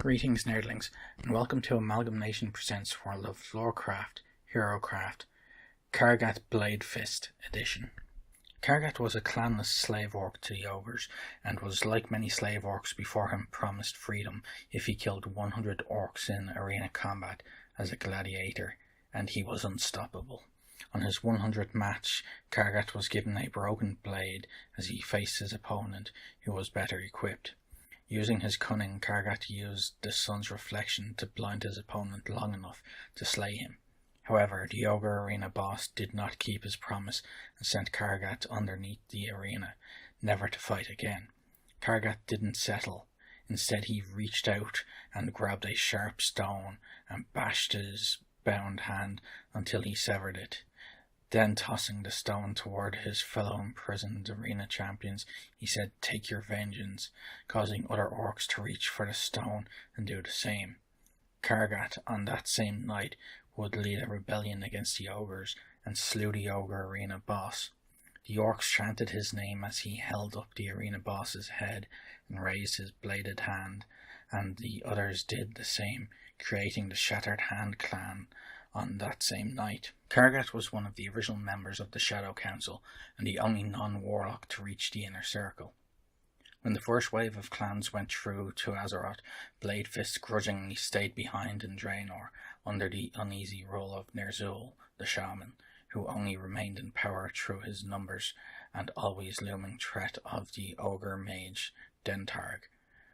Greetings nerdlings, and welcome to Amalgamation Presents World of Lorecraft, Herocraft, Kargath Bladefist edition. Kargath was a clanless slave orc to the ogres, and was, like many slave orcs before him, promised freedom if he killed 100 orcs in arena combat as a gladiator, and he was unstoppable. On his 100th match, Kargath was given a broken blade as he faced his opponent, who was better equipped. Using his cunning, Kargath used the sun's reflection to blind his opponent long enough to slay him. However, the ogre arena boss did not keep his promise and sent Kargath underneath the arena, never to fight again. Kargath didn't settle. Instead, he reached out and grabbed a sharp stone and bashed his bound hand until he severed it. Then, tossing the stone toward his fellow imprisoned arena champions, he said, "Take your vengeance," causing other orcs to reach for the stone and do the same. Kargath, on that same night, would lead a rebellion against the ogres and slew the ogre arena boss. The orcs chanted his name as he held up the arena boss's head and raised his bladed hand, and the others did the same, creating the Shattered Hand clan on that same night. Kargath was one of the original members of the Shadow Council and the only non-warlock to reach the inner circle. When the first wave of clans went through to Azeroth, Bladefist grudgingly stayed behind in Draenor under the uneasy rule of Ner'zhul, the shaman, who only remained in power through his numbers and always looming threat of the ogre mage Dentarg.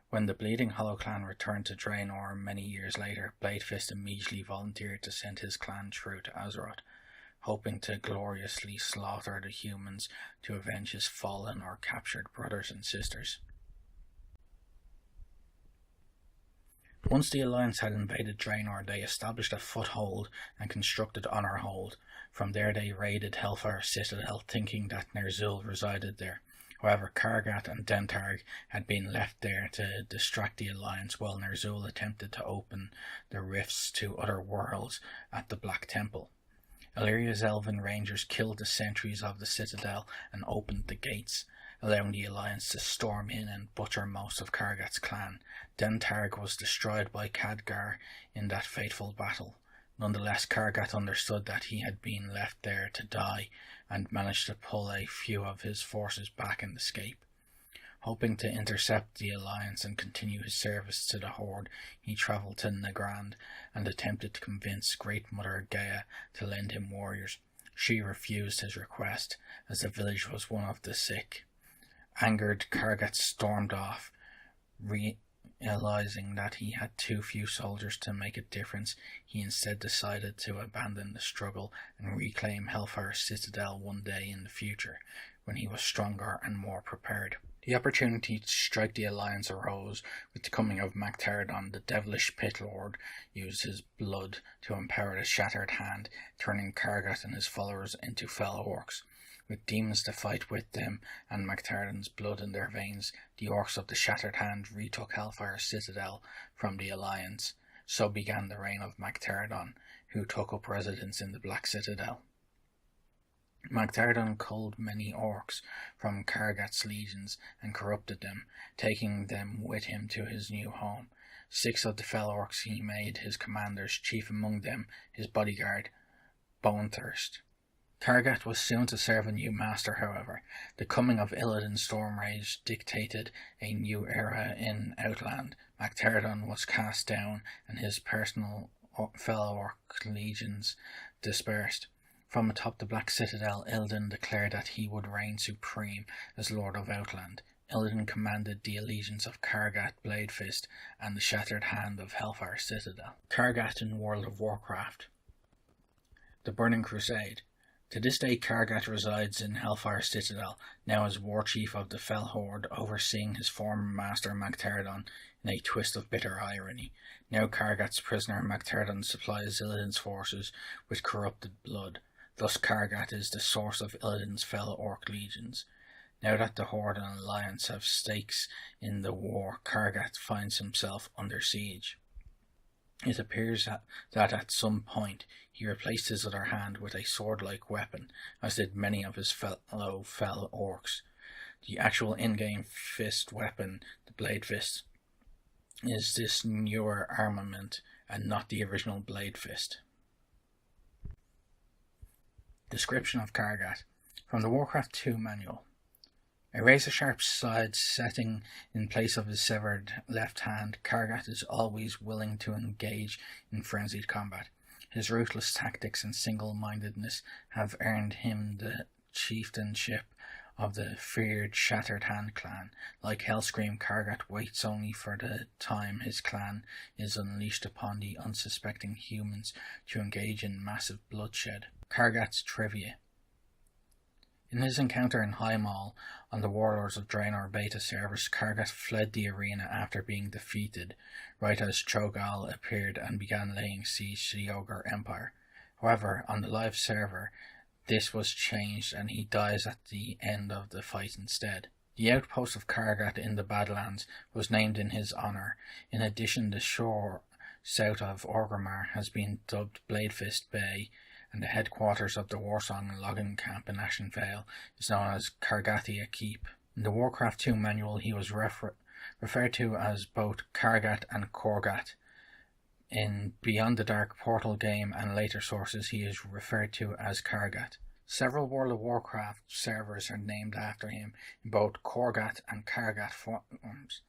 When the Bleeding Hollow clan returned to Draenor many years later, Bladefist immediately volunteered to send his clan through to Azeroth, hoping to gloriously slaughter the humans to avenge his fallen or captured brothers and sisters. Once the Alliance had invaded Draenor, they established a foothold and constructed Honorhold. From there they raided Hellfire Citadel, thinking that Ner'zhul resided there. However, Kargath and Dentarg had been left there to distract the Alliance while Ner'zhul attempted to open the rifts to other worlds at the Black Temple. Illyria's elven rangers killed the sentries of the citadel and opened the gates, allowing the Alliance to storm in and butcher most of Kargath's clan. Dentarg was destroyed by Khadgar in that fateful battle. Nonetheless, Kargath understood that he had been left there to die and managed to pull a few of his forces back and escape. Hoping to intercept the Alliance and continue his service to the Horde, he travelled to Nagrand and attempted to convince Great Mother Gaia to lend him warriors. She refused his request, as the village was one of the sick. Angered, Kargath stormed off. Realizing that he had too few soldiers to make a difference, he instead decided to abandon the struggle and reclaim Hellfire Citadel one day in the future, when he was stronger and more prepared. The opportunity to strike the Alliance arose with the coming of Magtarodon. The devilish pit lord used his blood to empower the Shattered Hand, turning Kargath and his followers into fell orcs. With demons to fight with them and Magtarodon's blood in their veins, the orcs of the Shattered Hand retook Hellfire Citadel from the Alliance. So began the reign of Magtarodon, who took up residence in the Black Citadel. Magtarodon culled many orcs from Kargath's legions and corrupted them, taking them with him to his new home. 6 of the fell orcs he made his commanders, chief among them his bodyguard, Bonethirst. Kargath was soon to serve a new master, however. The coming of Illidan's Stormrage dictated a new era in Outland. Magtarodon was cast down and his personal fellow orc legions dispersed. From atop the Black Citadel, Illidan declared that he would reign supreme as Lord of Outland. Illidan commanded the allegiance of Kargath Bladefist and the Shattered Hand of Hellfire Citadel. Kargath in World of Warcraft. The Burning Crusade. To this day, Kargath resides in Hellfire Citadel, now as War Chief of the Fell Horde, overseeing his former master Magtarodon in a twist of bitter irony. Now Kargath's prisoner Magtarodon supplies Illidan's forces with corrupted blood. Thus Kargath is the source of Illidan's fellow orc legions. Now that the Horde and Alliance have stakes in the war, Kargath finds himself under siege. It appears that at some point he replaced his other hand with a sword-like weapon, as did many of his fellow fell orcs. The actual in-game fist weapon, the Bladefist, is this newer armament and not the original Bladefist. Description of Kargath from the Warcraft 2 manual. A razor-sharp sword setting in place of his severed left hand, Kargath is always willing to engage in frenzied combat. His ruthless tactics and single-mindedness have earned him the chieftainship of the feared Shattered Hand clan. Like Hellscream, Kargath waits only for the time his clan is unleashed upon the unsuspecting humans to engage in massive bloodshed. Kargath's trivia. In his encounter in High Mall on the Warlords of Draenor beta servers, Kargath fled the arena after being defeated, right as Cho'Gall appeared and began laying siege to the Ogre Empire. However, on the live server, this was changed and he dies at the end of the fight instead. The outpost of Kargath in the Badlands was named in his honour. In addition, the shore south of Orgrimmar has been dubbed Bladefist Bay, and the headquarters of the Warsong logging camp in Ashen Vale is known as Kargathia Keep. In the Warcraft 2 manual, he was referred to as both Kargath and Korgath. In Beyond the Dark Portal game and later sources, he is referred to as Kargath. Several World of Warcraft servers are named after him in both Korgath and Kargath forms.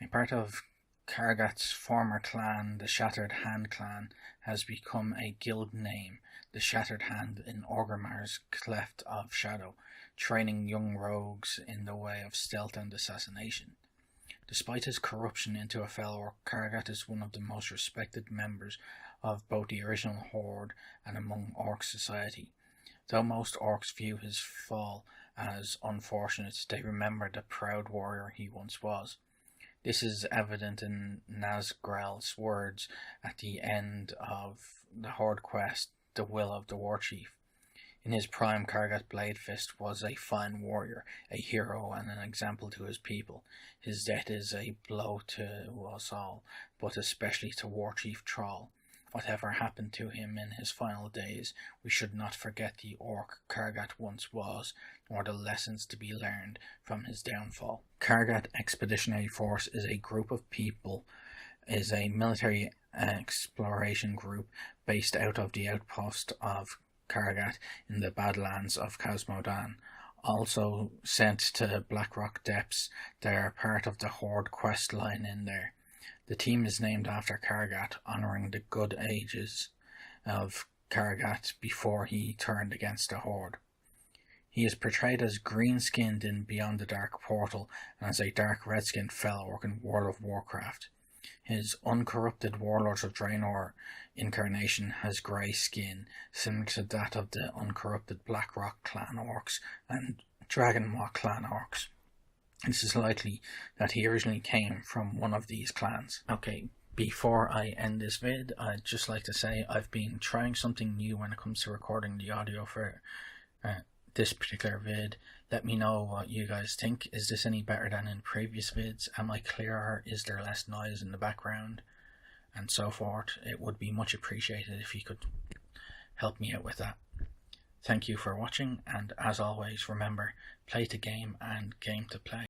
A part of Kargath's former clan, the Shattered Hand clan, has become a guild name, the Shattered Hand, in Orgrimmar's Cleft of Shadow, training young rogues in the way of stealth and assassination. Despite his corruption into a fellow orc, Kargath is one of the most respected members of both the original Horde and among orc society. Though most orcs view his fall as unfortunate, they remember the proud warrior he once was. This is evident in Nazgrel's words at the end of the Horde quest, The Will of the Warchief. In his prime, Kargath Bladefist was a fine warrior, a hero and an example to his people. His death is a blow to us all, but especially to Warchief Troll. Whatever happened to him in his final days, we should not forget the orc Kargath once was, nor the lessons to be learned from his downfall. Kargath Expeditionary Force is a group of people, is a military exploration group based out of the outpost of Kargath in the Badlands of Khazmodan. Also sent to Blackrock Depths, they are part of the Horde quest line in there. The team is named after Kargath, honouring the good ages of Kargath before he turned against the Horde. He is portrayed as green-skinned in Beyond the Dark Portal and as a dark red-skinned fellow orc in World of Warcraft. His uncorrupted Warlords of Draenor incarnation has grey skin, similar to that of the uncorrupted Blackrock clan orcs and Dragonmaw clan orcs. This is likely that he originally came from one of these clans. Okay, before I end this vid, I'd just like to say I've been trying something new when it comes to recording the audio for this particular vid. Let me know what you guys think. Is this any better than in previous vids? Am I clearer? Is there less noise in the background? And so forth. It would be much appreciated if you could help me out with that. Thank you for watching, and as always, remember, play to game and game to play.